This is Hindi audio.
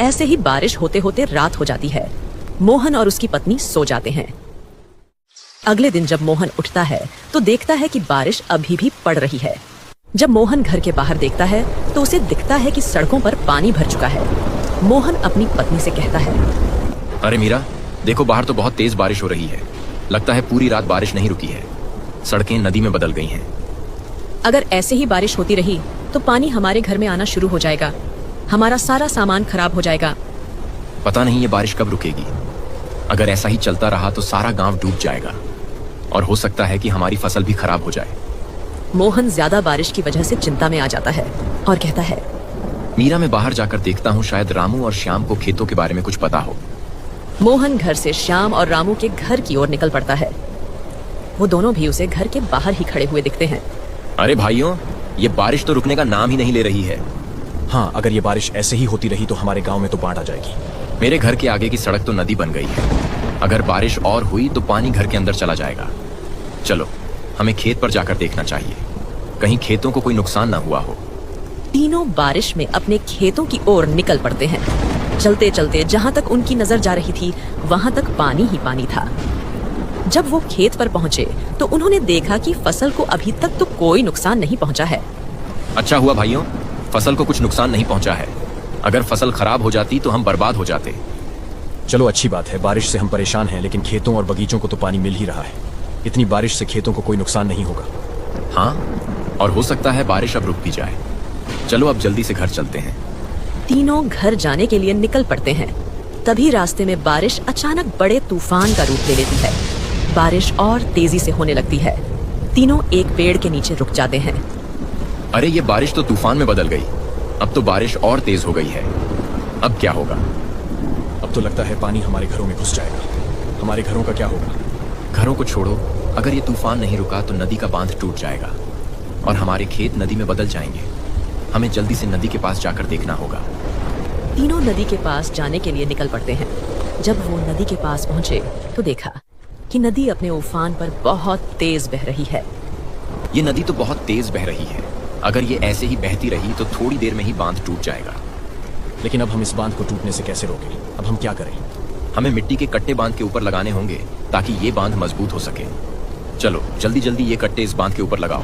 ऐसे ही बारिश होते होते रात हो जाती है। मोहन और उसकी पत्नी सो जाते हैं। अगले दिन जब मोहन उठता है तो देखता है कि बारिश अभी भी पड़ रही है। जब मोहन घर के बाहर देखता है तो उसे दिखता है कि सड़कों पर पानी भर चुका है। मोहन अपनी पत्नी से कहता है, अरे मीरा, देखो बाहर तो बहुत तेज बारिश हो रही है। लगता है पूरी रात बारिश नहीं रुकी है। सड़कें नदी में बदल गई हैं। अगर ऐसे ही बारिश होती रही तो पानी हमारे घर में आना शुरू हो जाएगा। हमारा सारा सामान खराब हो जाएगा। पता नहीं ये बारिश कब रुकेगी। अगर ऐसा ही चलता रहा तो सारा गांव डूब जाएगा और हो सकता है कि हमारी फसल भी खराब हो जाए। मोहन ज्यादा बारिश की वजह से चिंता में आ जाता है और कहता है, मीरा, मैं बाहर जाकर देखता हूँ, शायद रामू और श्याम को खेतों के बारे में कुछ पता हो। मोहन घर से श्याम और रामू के घर की ओर निकल पड़ता है। वो दोनों भी उसे घर के बाहर ही खड़े हुए दिखते हैं। अरे भाइयों, ये बारिश तो रुकने का नाम ही नहीं ले रही है। हाँ, अगर ये बारिश ऐसे ही होती रही तो हमारे गांव में तो बाढ़ आ जाएगी। मेरे घर के आगे की सड़क तो नदी बन गई है। अगर बारिश और हुई तो पानी घर के अंदर चला जाएगा। चलो, हमें खेत पर जाकर देखना चाहिए, कहीं खेतों को कोई नुकसान ना हुआ हो। तीनों बारिश में अपने खेतों की ओर निकल पड़ते हैं। चलते चलते जहां तक उनकी नजर जा रही थी वहां तक पानी ही पानी था। जब वो खेत पर पहुंचे तो उन्होंने देखा कि फसल को अभी तक तो कोई नुकसान नहीं पहुंचा है। अच्छा हुआ भाइयों, फसल को कुछ नुकसान नहीं पहुंचा है। अगर फसल खराब हो जाती तो हम बर्बाद हो जाते। चलो, अच्छी बात है। बारिश से हम परेशान हैं, लेकिन खेतों और बगीचों को तो पानी मिल ही रहा है। इतनी बारिश से खेतों को कोई नुकसान नहीं होगा। हाँ, और हो सकता है बारिश अब रुक भी जाए। चलो अब जल्दी से घर चलते हैं। तीनों घर जाने के लिए निकल पड़ते हैं। तभी रास्ते में बारिश अचानक बड़े तूफान का रूप ले लेती है। बारिश और तेजी से होने लगती है। तीनों एक पेड़ के नीचे रुक जाते हैं। अरे, ये बारिश तो तूफान में बदल गई। अब तो बारिश और तेज हो गई है। अब क्या होगा? अब तो लगता है पानी हमारे घरों में घुस जाएगा। हमारे घरों का क्या होगा? घरों को छोड़ो, अगर ये तूफान नहीं रुका तो नदी का बांध टूट जाएगा और हमारे खेत नदी में बदल जाएंगे। हमें जल्दी से नदी के पास जाकर देखना होगा। तीनों नदी के पास जाने के लिए निकल पड़ते हैं। जब वो नदी के पास पहुंचे तो देखा कि नदी अपने उफान पर बहुत तेज बह रही है। ये नदी तो बहुत तेज बह रही है। अगर ये ऐसे ही बहती रही तो थोड़ी देर में ही बांध टूट जाएगा। लेकिन अब हम इस बांध को टूटने से कैसे रोकें? अब हम क्या करें? हमें मिट्टी के कट्टे बांध के ऊपर लगाने होंगे ताकि ये बांध मजबूत हो सके। चलो जल्दी जल्दी ये कट्टे इस बांध के ऊपर लगाओ।